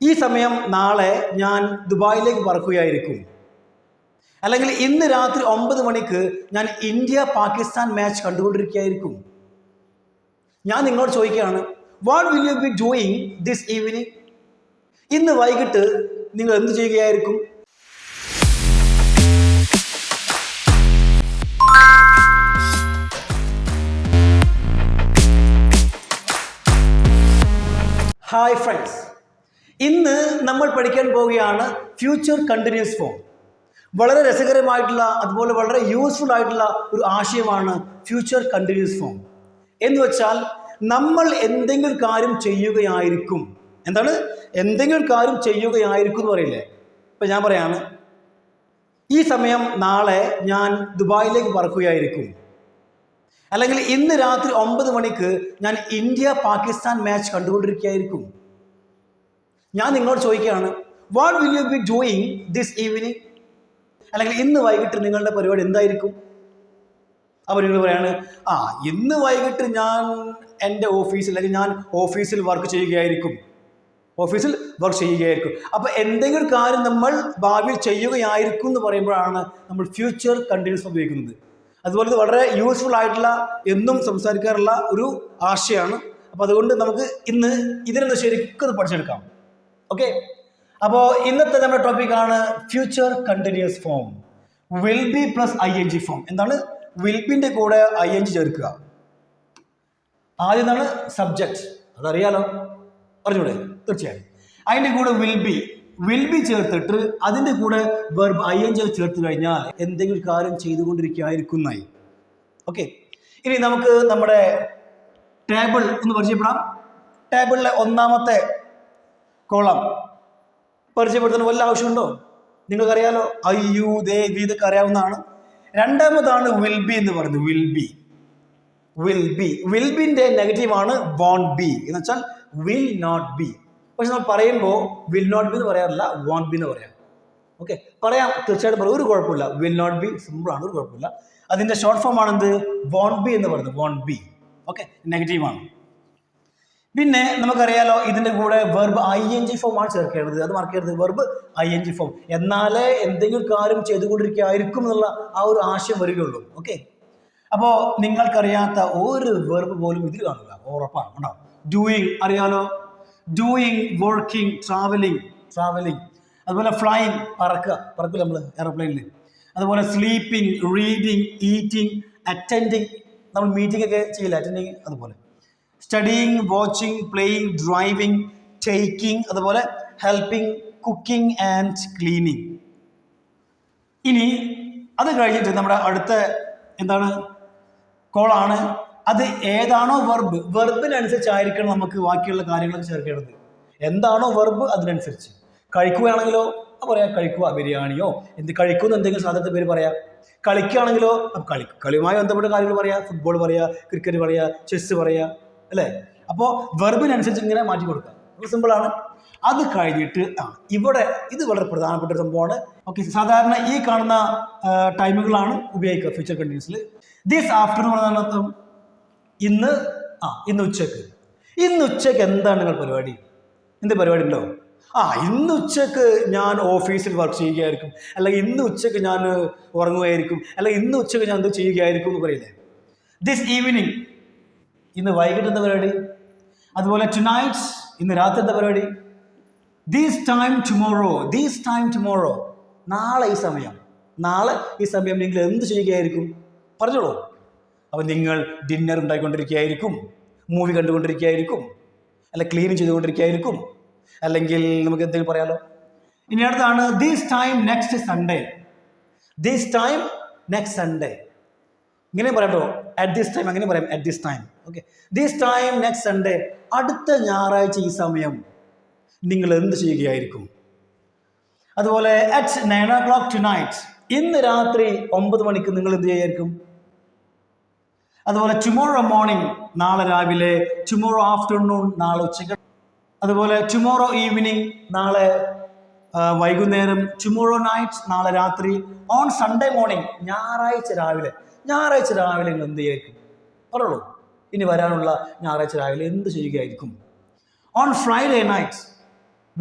ഈ സമയം നാളെ ഞാൻ ദുബായിലേക്ക് പറക്കുകയായിരിക്കും. അല്ലെങ്കിൽ ഇന്ന് രാത്രി 9 മണിക്ക് ഞാൻ ഇന്ത്യ പാകിസ്ഥാൻ മാച്ച് കണ്ടുകൊണ്ടിരിക്കുകയായിരിക്കും. ഞാൻ നിങ്ങളോട് ചോദിക്കുകയാണ്, what will you be doing this evening? ഇന്ന് വൈകിട്ട് നിങ്ങൾ എന്ത് ചെയ്യുകയായിരിക്കും? ഹായ് ഫ്രണ്ട്സ്, ഇന്ന് നമ്മൾ പഠിക്കാൻ പോവുകയാണ് ഫ്യൂച്ചർ കണ്ടിന്യൂസ് ഫോം. വളരെ രസകരമായിട്ടുള്ള അതുപോലെ വളരെ യൂസ്ഫുൾ ആയിട്ടുള്ള ഒരു ആശയമാണ് ഫ്യൂച്ചർ കണ്ടിന്യൂസ് ഫോം. എന്ന് വെച്ചാൽ നമ്മൾ എന്തെങ്കിലും കാര്യം ചെയ്യുകയായിരിക്കും. എന്താണ്? എന്തെങ്കിലും കാര്യം ചെയ്യുകയായിരിക്കും എന്ന് പറയില്ലേ? ഇപ്പം ഞാൻ പറയാണ്, ഈ സമയം നാളെ ഞാൻ ദുബായിലേക്ക് പറക്കുകയായിരിക്കും. അല്ലെങ്കിൽ ഇന്ന് രാത്രി 9 മണിക്ക് ഞാൻ ഇന്ത്യ പാകിസ്ഥാൻ മാച്ച് കണ്ടുകൊണ്ടിരിക്കുകയായിരിക്കും. ഞാൻ നിങ്ങളോട് ചോദിക്കുകയാണ്, what will you be doing this evening? അല്ലെങ്കിൽ ഇന്ന് വൈകിട്ട് നിങ്ങളുടെ പരിപാടി എന്തായിരിക്കും? അപ്പോൾ നിങ്ങൾ പറയാണ്, ഇന്ന് വൈകിട്ട് ഞാൻ എൻ്റെ ഓഫീസിൽ അല്ലെങ്കിൽ ഞാൻ ഓഫീസിൽ വർക്ക് ചെയ്യുകയായിരിക്കും. അപ്പോൾ എന്തെങ്കിലും കാര്യം നമ്മൾ ഭാവിയിൽ ചെയ്യുകയായിരിക്കും എന്ന് പറയുമ്പോഴാണ് നമ്മൾ ഫ്യൂച്ചർ കണ്ടിന്യൂസ് ഉപയോഗിക്കുന്നത്. അതുപോലെ ഇത് വളരെ യൂസ്ഫുൾ ആയിട്ടുള്ള എന്നും സംസാരിക്കാറുള്ള ഒരു ആശയമാണ്. അപ്പോൾ അതുകൊണ്ട് നമുക്ക് ഇന്ന് ഇതിനൊന്ന് ശരിക്കും പഠിച്ചെടുക്കാം. ഓക്കെ, അപ്പോൾ ഇന്നത്തെ നമ്മുടെ ടോപ്പിക്കാണ് future continuous form. Will be plus ING form. എന്താണ്? വിൽ ബിൻ്റെ കൂടെ ING ചേർക്കുക. ആദ്യം എന്താണ്? സബ്ജക്റ്റ്. അതറിയാലോ, പറഞ്ഞൂടെ? തീർച്ചയായും. അതിൻ്റെ കൂടെ വിൽ ബി ചേർത്തിട്ട് അതിൻ്റെ കൂടെ വെർബ് ING ചേർത്ത് കഴിഞ്ഞാൽ എന്തെങ്കിലും കാര്യം ചെയ്തുകൊണ്ടിരിക്കുകയായിരിക്കുന്നതായി. ഓക്കെ, ഇനി നമുക്ക് നമ്മുടെ ടേബിൾ ഒന്ന് പരിചയപ്പെടാം. ടേബിളിലെ ഒന്നാമത്തെ കോളം പരിചയപ്പെടുത്തുന്ന വല്ല ആവശ്യമുണ്ടോ? നിങ്ങൾക്കറിയാലോ, അയ്യു, ദേ, വി ഇതൊക്കെ അറിയാവുന്നതാണ്. രണ്ടാമതാണ് വിൽ ബി എന്ന് പറയുന്നത്. വിൽ ബിൻ്റെ നെഗറ്റീവാണ് വോണ്ട് ബി എന്ന് വെച്ചാൽ വിൽ നോട്ട് ബി. പക്ഷെ നമ്മൾ പറയുമ്പോൾ വിൽ നോട്ട് ബി എന്ന് പറയാറില്ല, വോണ്ട് ബി എന്ന് പറയാം. ഓക്കെ, പറയാം, തീർച്ചയായിട്ടും പറയാം, ഒരു കുഴപ്പമില്ല. വിൽ നോട്ട് ബി സിമ്പിളാണ്, ഒരു കുഴപ്പമില്ല. അതിൻ്റെ ഷോർട്ട് ഫോം ആണ് എന്ത്? വോണ്ട് ബി എന്ന് പറയുന്നത്. Won't be. ഓക്കെ, നെഗറ്റീവാണ്. പിന്നെ നമുക്കറിയാലോ, ഇതിൻ്റെ കൂടെ വെർബ് ING ഫോം ആണ് ചേർക്കേണ്ടത്. അത് മറക്കരുത്, വെർബ് ING ഫോം. എന്നാലേ എന്തെങ്കിലും കാര്യം ചെയ്തുകൊണ്ടിരിക്കുകയായിരിക്കും എന്നുള്ള ആ ഒരു ആശയം വരികയുള്ളൂ. ഓക്കെ, അപ്പോൾ നിങ്ങൾക്കറിയാത്ത ഒരു വെർബ് പോലും ഇതിൽ കാണില്ല, ഉറപ്പാണ്. ഉണ്ടോ? ഡൂയിങ് അറിയാലോ, ഡൂയിങ്, വർക്കിംഗ്, ട്രാവലിംഗ്. അതുപോലെ ഫ്ലൈയിങ്, പറക്കില്ല നമ്മൾ എയർപ്ലെയിനിൽ. അതുപോലെ സ്ലീപ്പിംഗ്, റീഡിങ്, ഈറ്റിംഗ്, അറ്റൻഡിങ്, നമ്മൾ മീറ്റിംഗ് ഒക്കെ ചെയ്യില്ല, അറ്റൻഡിങ്. അതുപോലെ studying, watching, playing, driving, taking, അതുപോലെ ഹെൽപ്പിംഗ്, കുക്കിംഗ് ആൻഡ് ക്ലീനിങ്. ഇനി അത് കഴിഞ്ഞിട്ട് നമ്മുടെ അടുത്ത എന്താണ് കോളാണ്. അത് ഏതാണോ വെർബിനനുസരിച്ചായിരിക്കണം നമുക്ക് ബാക്കിയുള്ള കാര്യങ്ങളൊക്കെ ചേർക്കേണ്ടത്. എന്താണോ വെർബ് അതിനനുസരിച്ച്. കഴിക്കുകയാണെങ്കിലോ പറയാം, കഴിക്കുക, ബിരിയാണിയോ എന്ത് കഴിക്കുന്ന എന്തെങ്കിലും സാധനത്തെ പേര് പറയാം. കളിക്കുകയാണെങ്കിലോ കളിയുമായി ബന്ധപ്പെട്ട കാര്യങ്ങൾ പറയാം, ഫുട്ബോൾ പറയാ, ക്രിക്കറ്റ് പറയാ, ചെസ് പറയാ, അല്ലേ? അപ്പോൾ വെർബിനനുസരിച്ച് ഇങ്ങനെ മാറ്റി കൊടുക്കുക. വളരെ സിമ്പിളാണ്. അത് കഴിഞ്ഞിട്ട് ഇവിടെ ഇത് വളരെ പ്രധാനപ്പെട്ട ഒരു സംഭവമാണ്. ഓക്കെ, സാധാരണ ഈ കാണുന്ന ടൈമുകളാണ് ഉപയോഗിക്കുക ഫ്യൂച്ചർ കണ്ടിന്യൂസിൽ. ദിസ് ആഫ്റ്റർനൂൺ എന്നാണ് അർത്ഥം. ഇന്ന് ഉച്ചക്ക്. ഇന്ന് ഉച്ചക്ക് എന്താണ് നിങ്ങൾ പരിപാടി? എന്ത് പരിപാടി ഉണ്ടോ? ഇന്ന് ഉച്ചക്ക് ഞാൻ ഓഫീസിൽ വർക്ക് ചെയ്യുകയായിരിക്കും, അല്ലെങ്കിൽ ഇന്ന് ഉച്ചക്ക് ഞാൻ ഉറങ്ങുകയായിരിക്കും, അല്ലെങ്കിൽ ഇന്ന് ഉച്ചക്ക് ഞാൻ എന്ത് ചെയ്യുകയായിരിക്കും എന്ന് പറയില്ലേ? ദിസ് ഈവനിങ്, ഇന്ന് വൈകിട്ട് എന്താ പരിപാടി? അതുപോലെ ടുനൈറ്റ്, ഇന്ന് രാത്രി എന്താ പരിപാടി? ദിസ് ടൈം ടുമോറോ, നാളെ ഈ സമയം നിങ്ങൾ എന്ത് ചെയ്യുകയായിരിക്കും? പറഞ്ഞോളൂ. അപ്പം നിങ്ങൾ ഡിന്നർ ഉണ്ടായിക്കൊണ്ടിരിക്കുകയായിരിക്കും, മൂവി കണ്ടുകൊണ്ടിരിക്കുകയായിരിക്കും, അല്ല ക്ലീനിങ് ചെയ്തുകൊണ്ടിരിക്കുകയായിരിക്കും, അല്ലെങ്കിൽ നമുക്ക് എന്തെങ്കിലും പറയാലോ. ഇനി അടുത്താണ് ദിസ് ടൈം നെക്സ്റ്റ് സൺഡേ. ഇങ്ങനെ പറയാട്ടോ, അറ്റ് ദിസ് ടൈം അങ്ങനെ പറയാം, at this time. Okay, this time next Sunday, അടുത്ത ഞായറാഴ്ച ഈ സമയം നിങ്ങൾ എന്ത് ചെയ്യുകയായിരിക്കും? അതുപോലെ അറ്റ് 9 o'clock tonight, ഇന്ന് രാത്രി 9 മണിക്ക് നിങ്ങൾ എന്ത് ചെയ്യായിരിക്കും? അതുപോലെ ടുമോറോ മോർണിംഗ്, നാളെ രാവിലെ. ടുമോറോ ആഫ്റ്റർനൂൺ, നാളെ ഉച്ചയ്ക്ക്. അതുപോലെ ടുമോറോ ഈവനിങ്, നാളെ വൈകുന്നേരം. ടുമോറോ നൈറ്റ്, നാളെ രാത്രി. ഓൺ സൺഡേ മോർണിംഗ്, ഞായറാഴ്ച രാവിലെ നിങ്ങൾ എന്ത് ചെയ്യായിരിക്കും? പറയുള്ളൂ. ഇനി വരാനുള്ള ഞായറാഴ്ച രാവിലെ എന്ത് ചെയ്യുകയായിരിക്കും? ഓൺ ഫ്രൈഡേ നൈറ്റ്,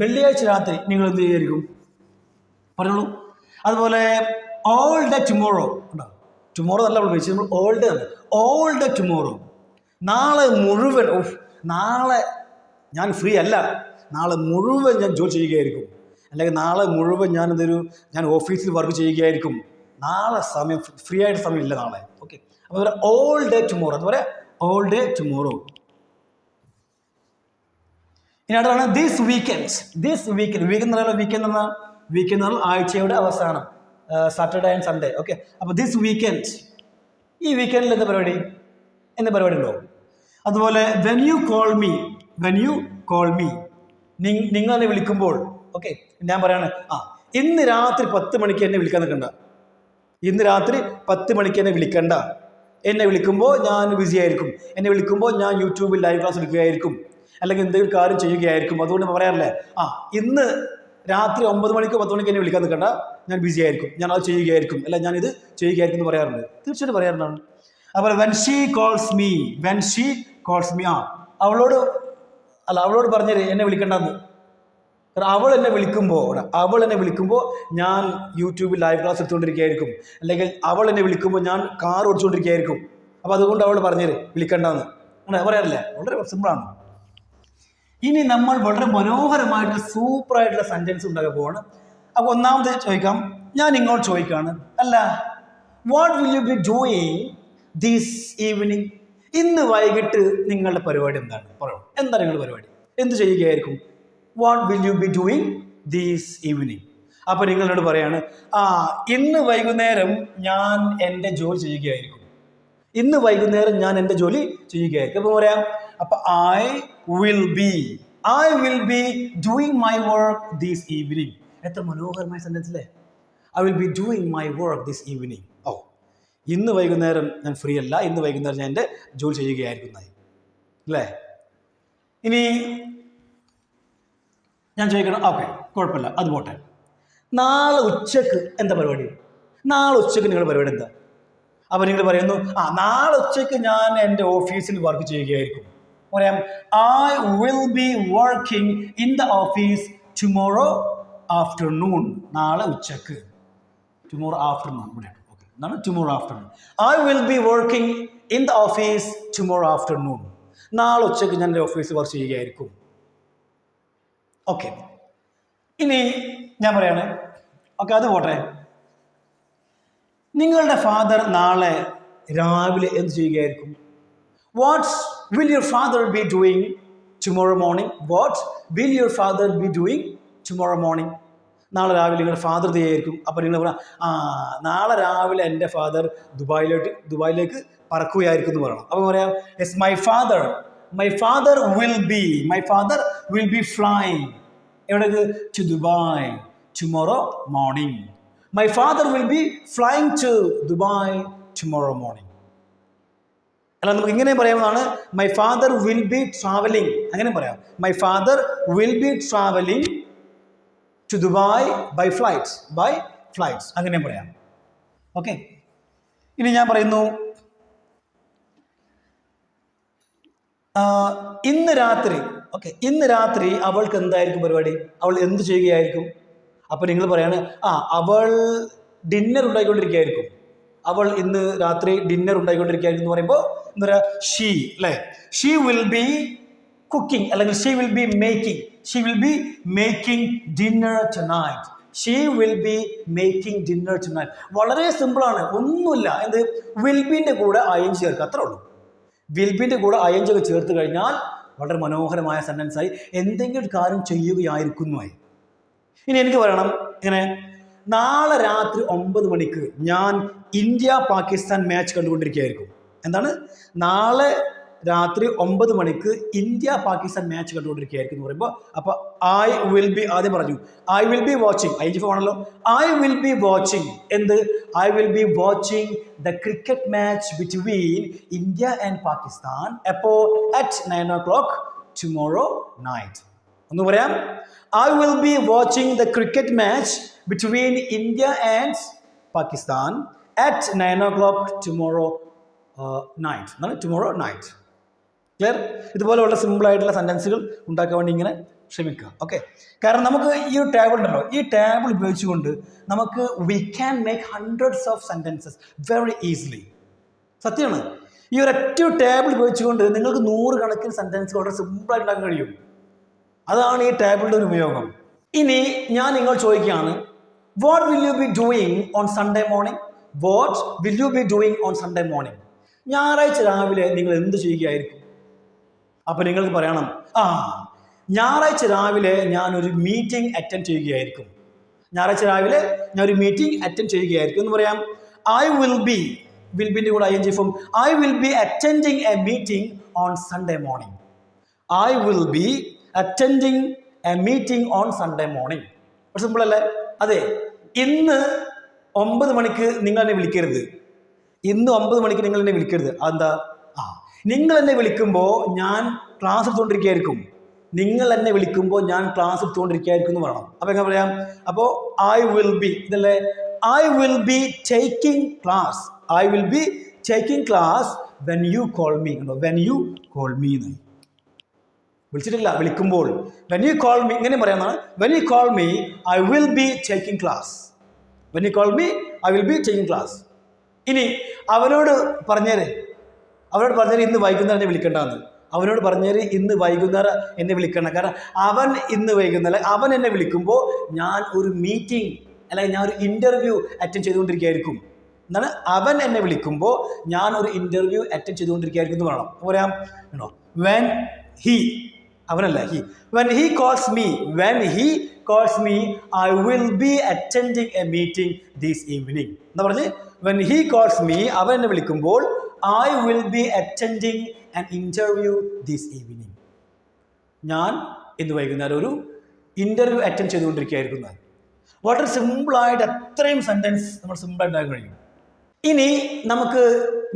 വെള്ളിയാഴ്ച രാത്രി നിങ്ങൾ എന്ത് ചെയ്യായിരിക്കും? പറഞ്ഞോളൂ. അതുപോലെ ഓൾ ഡേ ടുമോറോ ഉണ്ടോ? ടുമോറോ നല്ല ഉപയോഗിച്ച് നമ്മൾ ഓൾ ഡേ ടുമോറോ. നാളെ മുഴുവൻ, നാളെ ഞാൻ ഫ്രീ അല്ല, നാളെ മുഴുവൻ ഞാൻ ജോലി ചെയ്യുകയായിരിക്കും, അല്ലെങ്കിൽ നാളെ മുഴുവൻ ഞാൻ ഓഫീസിൽ വർക്ക് ചെയ്യുകയായിരിക്കും, നാളെ സമയം ഫ്രീ ആയിട്ട് സമയമില്ല നാളെ. ഓക്കെ, അപ്പോൾ ഓൾ ഡേ ടുമോറോ, അതുപോലെ ഓൾ ഡേ ടുമോറോ. ഇനി അടുത്താണ് ദിസ് വീക്കെൻഡ്. വീക്കെൻഡ് എന്ന് പറയുന്നത് വീക്കെൻഡ് എന്ന് പറഞ്ഞാൽ ആഴ്ചയുടെ അവസാനം, സാറ്റർഡേ ആൻഡ് സൺഡേ. ഓക്കെ, അപ്പോൾ ദിസ് വീക്കെൻഡ്, ഈ വീക്കെൻഡിൽ എന്താ പരിപാടി ഉണ്ടോ? അതുപോലെ വെൻ യു കോൾ മീ, നിങ്ങൾ എന്നെ വിളിക്കുമ്പോൾ. ഓക്കെ, ഞാൻ പറയാണ്, ഇന്ന് രാത്രി 10 മണിക്ക് എന്നെ വിളിക്കാൻ നിൽക്കണ്ട, ഇന്ന് രാത്രി 10 മണിക്ക് എന്നെ വിളിക്കണ്ട. എന്നെ വിളിക്കുമ്പോൾ ഞാൻ ബിസി ആയിരിക്കും, എന്നെ വിളിക്കുമ്പോൾ ഞാൻ യൂട്യൂബിൽ ലൈവ് ക്ലാസ് എടുക്കുകയായിരിക്കും, അല്ലെങ്കിൽ എന്തെങ്കിലും കാര്യം ചെയ്യുകയായിരിക്കും. അതുകൊണ്ട് പറയാറില്ലേ, ഇന്ന് രാത്രി 9 മണിക്കോ 10 മണിക്ക് എന്നെ വിളിക്കാൻ നിൽക്കണ്ട, ഞാൻ ബിസി ആയിരിക്കും, ഞാൻ അത് ചെയ്യുകയായിരിക്കും, അല്ല ഞാനിത് ചെയ്യുകയായിരിക്കും എന്ന് പറയാറുണ്ട്. തീർച്ചയായിട്ടും പറയാറുണ്ടാണ്. അതുപോലെ വെൻ ഷീ കോൾസ് മീ, അവളോട് പറഞ്ഞേര് എന്നെ വിളിക്കണ്ടെന്ന്. കാരണം അവൾ എന്നെ വിളിക്കുമ്പോൾ ഞാൻ യൂട്യൂബിൽ ലൈവ് ക്ലാസ് എടുത്തുകൊണ്ടിരിക്കുകയായിരിക്കും, അല്ലെങ്കിൽ അവൾ എന്നെ വിളിക്കുമ്പോൾ ഞാൻ കാർ ഓടിച്ചുകൊണ്ടിരിക്കുകയായിരിക്കും. അപ്പോൾ അതുകൊണ്ട് അവൾ പറഞ്ഞേര് വിളിക്കണ്ടെന്ന് അങ്ങനെ പറയാറില്ലേ? വളരെ സിമ്പിളാണ്. ഇനി നമ്മൾ വളരെ മനോഹരമായിട്ട് സൂപ്പറായിട്ടുള്ള സെൻറ്റൻസ് ഉണ്ടാക്കാൻ പോവാണ്. അപ്പോൾ ഒന്നാമത് ഞാൻ ഇങ്ങോട്ട് ചോദിക്കുകയാണ്, അല്ല what will you be doing this evening? ഇന്ന് വൈകിട്ട് നിങ്ങളുടെ പരിപാടി എന്താണ്? പറയണം, എന്താണ് നിങ്ങളുടെ പരിപാടി? എന്ത് ചെയ്യുകയായിരിക്കും? What will you be doing this evening? അപ്പോൾ നിങ്ങളോട് പറയാണ്, ഇന്ന് വൈകുന്നേരം ഞാൻ എൻ്റെ ജോലി ചെയ്യുകയായിരിക്കും, ഇന്ന് വൈകുന്നേരം ഞാൻ എൻ്റെ ജോലി ചെയ്യുകയായിരിക്കും. അപ്പോൾ പറയാം, അപ്പോൾ I will be doing my work this evening. എത്ര മനോഹരമായ സെൻറ്റൻസ് അല്ലേ? I will be doing my work this evening. ഇന്ന് വൈകുന്നേരം ഞാൻ ഫ്രീ അല്ല, ഇന്ന് വൈകുന്നേരം ഞാൻ എൻ്റെ ജോലി ചെയ്യുകയായിരിക്കും അല്ലേ? ഇനി ഞാൻ ചോദിക്കണം, ഓക്കെ കുഴപ്പമില്ല, അത് പോട്ടെ, നാളെ ഉച്ചക്ക് എന്താ പരിപാടി? നാളെ ഉച്ചക്ക് നിങ്ങളുടെ പരിപാടി എന്താ? അപ്പോൾ നിങ്ങൾ പറയുന്നു, നാളെ ഉച്ചയ്ക്ക് ഞാൻ എൻ്റെ ഓഫീസിൽ വർക്ക് ചെയ്യുകയായിരിക്കും. പറയാം, I will be working in the office tomorrow afternoon. നാളെ ഉച്ചക്ക്, ടുമോറോ ആഫ്റ്റർനൂൺ ഇവിടെ. ഓക്കെ, എന്താണ് tomorrow afternoon? I will be working in the office tomorrow afternoon. നാളെ ഉച്ചയ്ക്ക് ഞാൻ എൻ്റെ ഓഫീസിൽ വർക്ക് ചെയ്യുകയായിരിക്കും. ഓക്കെ, ഇനി ഞാൻ പറയാണ്, ഓക്കെ അത് പോട്ടെ, നിങ്ങളുടെ ഫാദർ നാളെ രാവിലെ എന്ത് ചെയ്യുകയായിരിക്കും? What will your father be doing tomorrow morning? What will your father be doing tomorrow morning? നാളെ രാവിലെ നിങ്ങളുടെ ഫാദർ ചെയ്യായിരിക്കും. അപ്പോൾ നിങ്ങൾ പറയാം, നാളെ രാവിലെ എൻ്റെ ഫാദർ ദുബായിലേക്ക് പറക്കുകയായിരിക്കും എന്ന് പറയണം. അപ്പോൾ പറയാം, yes my father will be flying എവിടേക്ക്? To Dubai tomorrow morning. My father will be flying to Dubai tomorrow morning. അല്ല, നമുക്ക് ഇങ്ങനെ പറയാവുന്നതാണ്, my father will be travelling, അങ്ങനെ പറയാം. My father will be travelling to Dubai by flights അങ്ങനെ പറയാം. Okay, ഇനി ഞാൻ പറയുന്നു, ഇന്ന് രാത്രി അവൾക്ക് എന്തായിരിക്കും പരിപാടി? അവൾ എന്ത് ചെയ്യുകയായിരിക്കും? അപ്പോൾ നിങ്ങൾ പറയാണ്, അവൾ ഡിന്നർ ഉണ്ടായിക്കൊണ്ടിരിക്കുകയായിരിക്കും, അവൾ ഇന്ന് രാത്രി ഡിന്നർ ഉണ്ടായിക്കൊണ്ടിരിക്കുകയായിരിക്കും എന്ന് പറയുമ്പോൾ എന്താ പറയുക? ഷീ അല്ലേ? ഷീ വിൽ ബി കുക്കിംഗ്, അല്ലെങ്കിൽ she will be making dinner tonight. വളരെ സിമ്പിളാണ്, ഒന്നുമില്ല. എന്ത്? വിൽ ബിൻ്റെ കൂടെ ing ചേർക്കുക, അത്രേ ഉള്ളൂ. വിൽ ബിൻ്റെ കൂടെ ing ഒക്കെ ചേർത്ത് കഴിഞ്ഞാൽ വളരെ മനോഹരമായ സെൻറ്റൻസായി, എന്തെങ്കിലും ഒരു കാര്യം ചെയ്യുകയായിരിക്കുന്നുമായി. ഇനി എനിക്ക് പറയണം, ഇങ്ങനെ നാളെ രാത്രി 9 മണിക്ക് ഞാൻ ഇന്ത്യ പാകിസ്ഥാൻ മാച്ച് കണ്ടുകൊണ്ടിരിക്കുകയായിരിക്കും. എന്താണ്? നാളെ രാത്രി 9 മണിക്ക് ഇന്ത്യ പാകിസ്ഥാൻ മാച്ച് കണ്ടുകൊണ്ടിരിക്കുകയായിരിക്കും എന്ന് പറയുമ്പോൾ, അപ്പോൾ ഐ വിൽ ബി, ആദ്യം പറഞ്ഞു I will B watching, ing ആണല്ലോ. I will B watching the cricket match between India and Pakistan അപ്പോൾ at 9 o'clock tomorrow night. ഒന്ന് പറയാം, I will be watching the cricket match between India and Pakistan at 9 o'clock tomorrow night. Tomorrow night. Clear? ഇതുപോലെ വളരെ സിമ്പിളായിട്ടുള്ള സെൻറ്റൻസുകൾ ഉണ്ടാക്കാൻ വേണ്ടി ഇങ്ങനെ ക്ഷമിക്കുക. ഓക്കെ, കാരണം നമുക്ക് ഈ ഒരു ടേബിൾ ഉണ്ടല്ലോ, ഈ ടേബിൾ ഉപയോഗിച്ചുകൊണ്ട് നമുക്ക് we can make hundreds of sentences very easily. സത്യമാണ്, ഈ ഒരൊറ്റ ടേബിൾ ഉപയോഗിച്ചുകൊണ്ട് നിങ്ങൾക്ക് 100 കണക്കിന് സെൻറ്റൻസ് വളരെ സിമ്പിളായിട്ട് ഉണ്ടാക്കാൻ കഴിയും. അതാണ് ഈ ടേബിളിൻ്റെ ഒരു ഉപയോഗം. ഇനി ഞാൻ നിങ്ങൾ ചോദിക്കുകയാണ്, what will you be doing on Sunday morning? What will you be doing on Sunday morning? ഞായറാഴ്ച രാവിലെ നിങ്ങൾ എന്ത് ചെയ്യുകയായിരിക്കും? അപ്പോൾ നിങ്ങൾക്ക് പറയണം, ഞായറാഴ്ച രാവിലെ ഞാനൊരു മീറ്റിംഗ് അറ്റൻഡ് ചെയ്യുകയായിരിക്കും. ഞായറാഴ്ച രാവിലെ ഞാനൊരു മീറ്റിംഗ് അറ്റൻഡ് ചെയ്യുകയായിരിക്കും എന്ന് പറയാം. ഐ വിൽ ബി, വിൽ ബിൻ്റെ കൂടെ ing form, I will be attending a meeting on Sunday morning. I will be attending a meeting on Sunday morning. Simple അല്ലേ? അതെ, ഇന്ന് 9 മണിക്ക് നിങ്ങൾ എന്നെ വിളിക്കരുത്. ഇന്ന് 9 മണിക്ക് നിങ്ങൾ എന്നെ വിളിക്കരുത്. അതെന്താ? നിങ്ങൾ എന്നെ വിളിക്കുമ്പോൾ ഞാൻ ക്ലാസ് എടുത്തുകൊണ്ടിരിക്കുകയായിരിക്കും. നിങ്ങൾ എന്നെ വിളിക്കുമ്പോൾ ഞാൻ ക്ലാസ് എടുത്തുകൊണ്ടിരിക്കുകയായിരിക്കും എന്ന് പറയണം. അപ്പോൾ എങ്ങനെ പറയാം? അപ്പോൾ ഐ വിൽ ബി, ഇതല്ലേ, I will be taking class. I will be taking class when you call me. When you call me എന്ന് വിളിച്ചിട്ടില്ല, വിളിക്കുമ്പോൾ. വെൻ യു കോൾ മീ ഇങ്ങനെ പറയാമെന്നാണ്. When you call me I will be taking class. When you call me I will be taking class. ഇനി അവനോട് പറഞ്ഞേര് ഇന്ന് വൈകുന്നേരം എന്നെ വിളിക്കേണ്ടതെന്ന്. അവനോട് പറഞ്ഞേര് ഇന്ന് വൈകുന്നേരം എന്നെ വിളിക്കണം. കാരണം അവൻ ഇന്ന് വൈകുന്നേരം അവൻ എന്നെ വിളിക്കുമ്പോൾ ഞാൻ ഒരു മീറ്റിംഗ് അല്ലെങ്കിൽ ഞാൻ ഒരു ഇൻ്റർവ്യൂ അറ്റൻഡ് ചെയ്തുകൊണ്ടിരിക്കുകയായിരിക്കും. എന്നാണ്, അവൻ എന്നെ വിളിക്കുമ്പോൾ ഞാൻ ഒരു ഇൻ്റർവ്യൂ അറ്റൻഡ് ചെയ്തുകൊണ്ടിരിക്കുകയായിരിക്കും എന്ന് പറയണം. പറയാം, വെൻ ഹി, അവനല്ല he, when he calls me, when he calls me I will be attending a meeting this evening എന്ന് പറഞ്ഞ്, വെൻ ഹി കോൾസ് മീ, അവൻ എന്നെ വിളിക്കുമ്പോൾ I will be attending an interview this evening. ഞാൻ ഇന്ന് വൈകുന്നേരം ഒരു ഇൻ്റർവ്യൂ അറ്റൻഡ് ചെയ്തുകൊണ്ടിരിക്കുകയായിരിക്കും. വളരെ സിമ്പിളായിട്ട് അത്രയും സെൻറ്റൻസ് നമ്മൾ സിമ്പിളായിട്ട് ഉണ്ടാക്കാൻ കഴിയും. ഇനി നമുക്ക്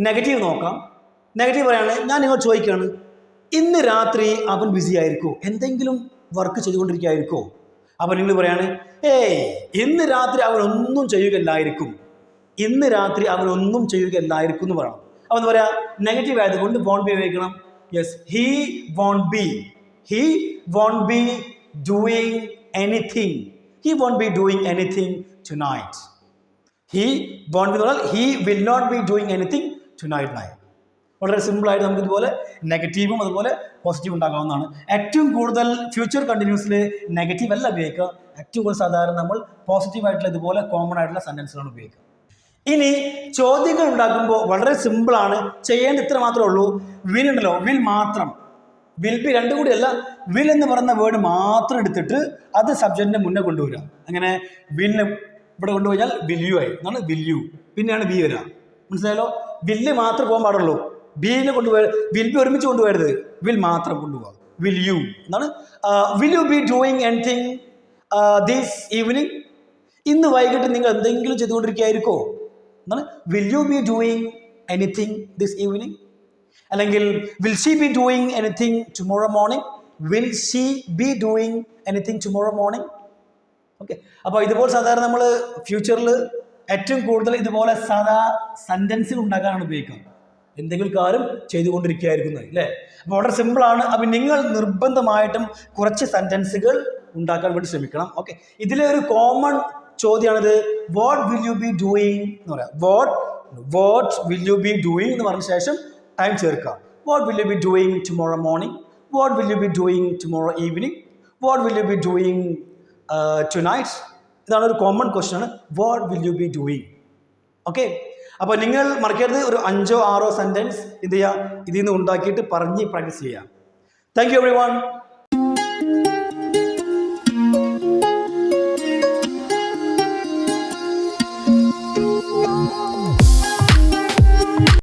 നെഗറ്റീവ് നോക്കാം. നെഗറ്റീവ് പറയാണ്, ഞാൻ നിങ്ങൾ ചോദിക്കുകയാണ്, ഇന്ന് രാത്രി അവൻ ബിസി ആയിരിക്കുമോ? എന്തെങ്കിലും വർക്ക് ചെയ്തുകൊണ്ടിരിക്കുകയായിരിക്കുമോ? അപ്പോൾ നിങ്ങൾ പറയാണ്, ഇന്ന് രാത്രി അവനൊന്നും ചെയ്യുകയല്ലായിരിക്കും. ഇന്ന് രാത്രി അവനൊന്നും ചെയ്യുകയല്ലായിരിക്കും എന്ന് പറയണം. അപ്പോൾ എന്താ പറയുക? നെഗറ്റീവ് ആയതുകൊണ്ട് വോണ്ട് ബി ഉപയോഗിക്കണം. Yes, he won't be, he won't be doing anything. He won't be doing anything tonight. He won't be എന്ന് പറഞ്ഞാൽ he will not be doing anything tonight night. വളരെ സിമ്പിളായിട്ട് നമുക്ക് ഇതുപോലെ നെഗറ്റീവും അതുപോലെ പോസിറ്റീവ് ഉണ്ടാകാവുന്നതാണ്. ഏറ്റവും കൂടുതൽ ഫ്യൂച്ചർ കണ്ടിന്യൂസിൽ നെഗറ്റീവ് അല്ല ഉപയോഗിക്കുക. ഏറ്റവും കൂടുതൽ സാധാരണ നമ്മൾ പോസിറ്റീവായിട്ടുള്ള ഇതുപോലെ കോമൺ ആയിട്ടുള്ള സെൻറ്റൻസുകളാണ് ഉപയോഗിക്കുക. ഇനി ചോദ്യങ്ങൾ ഉണ്ടാക്കുമ്പോൾ വളരെ സിമ്പിളാണ്, ചെയ്യേണ്ട ഇത്ര മാത്രമേ ഉള്ളൂ. വിൽ ഉണ്ടല്ലോ, വിൽ മാത്രം, വിൽ ബി രണ്ടും കൂടിയല്ല, വിൽ എന്ന് പറയുന്ന വേർഡ് മാത്രം എടുത്തിട്ട് അത് സബ്ജക്റ്റിൻ്റെ മുന്നേ കൊണ്ടുവരിക. അങ്ങനെ വില്ലിന് ഇവിടെ കൊണ്ടുപോയാൽ വിൽ യു ആയി എന്നാണ്, വിൽ യു, പിന്നെയാണ് ബി വരിക. മനസ്സിലായല്ലോ? വില്ല് മാത്രം പോകാൻ പാടുള്ളൂ, ബിനെ കൊണ്ടുപോയ വിൽ ബി ഒരുമിച്ച് കൊണ്ടുപോകരുത്, വിൽ മാത്രം കൊണ്ടുപോകാം. വിൽ യു എന്നാണ്. Will you be doing anything this evening? ഇന്ന് വൈകിട്ട് നിങ്ങൾ എന്തെങ്കിലും ചെയ്തുകൊണ്ടിരിക്കുകയായിരിക്കോ എന്നാണ്. Will you be doing anything this evening? അല്ലെങ്കിൽ will she be doing anything tomorrow morning? Will she be doing anything tomorrow morning? Okay, അപ്പോൾ ഇതുപോലെ സാധാരണ നമ്മൾ ഫ്യൂച്ചറിൽ ഏറ്റവും കൂടുതൽ ഇതുപോലെ സാധാ സെൻറ്റൻസുകൾ ഉണ്ടാക്കാനാണ് ഉപയോഗിക്കുക. എന്തെങ്കിലും കാര്യം ചെയ്തുകൊണ്ടിരിക്കുകയായിരിക്കുന്നത് അല്ലേ? അപ്പോൾ വളരെ സിമ്പിളാണ്. അപ്പം നിങ്ങൾ നിർബന്ധമായിട്ടും കുറച്ച് സെൻറ്റൻസുകൾ ഉണ്ടാക്കാൻ വേണ്ടി ശ്രമിക്കണം. ഓക്കെ, ഇതിലെ ഒരു കോമൺ ചോദ്യമാണിത്, what will you be doing എന്ന് പറയാം. What will you be doing എന്ന് പറഞ്ഞ ശേഷം ടൈം ചേർക്കുക. What will you be doing tomorrow morning? What will you be doing tomorrow evening? What will you be doing tonight? ഇതാണ് ഒരു common question ആണ്, what will you be doing. Okay, അപ്പോൾ നിങ്ങൾ മറക്കരുത്, ഒരു 5-6 സെൻറ്റൻസ് ഇത് ചെയ്യുക, ഇതിൽ നിന്ന് ഉണ്ടാക്കിയിട്ട് പറഞ്ഞ് പ്രാക്ടീസ് ചെയ്യുക. Thank you everyone.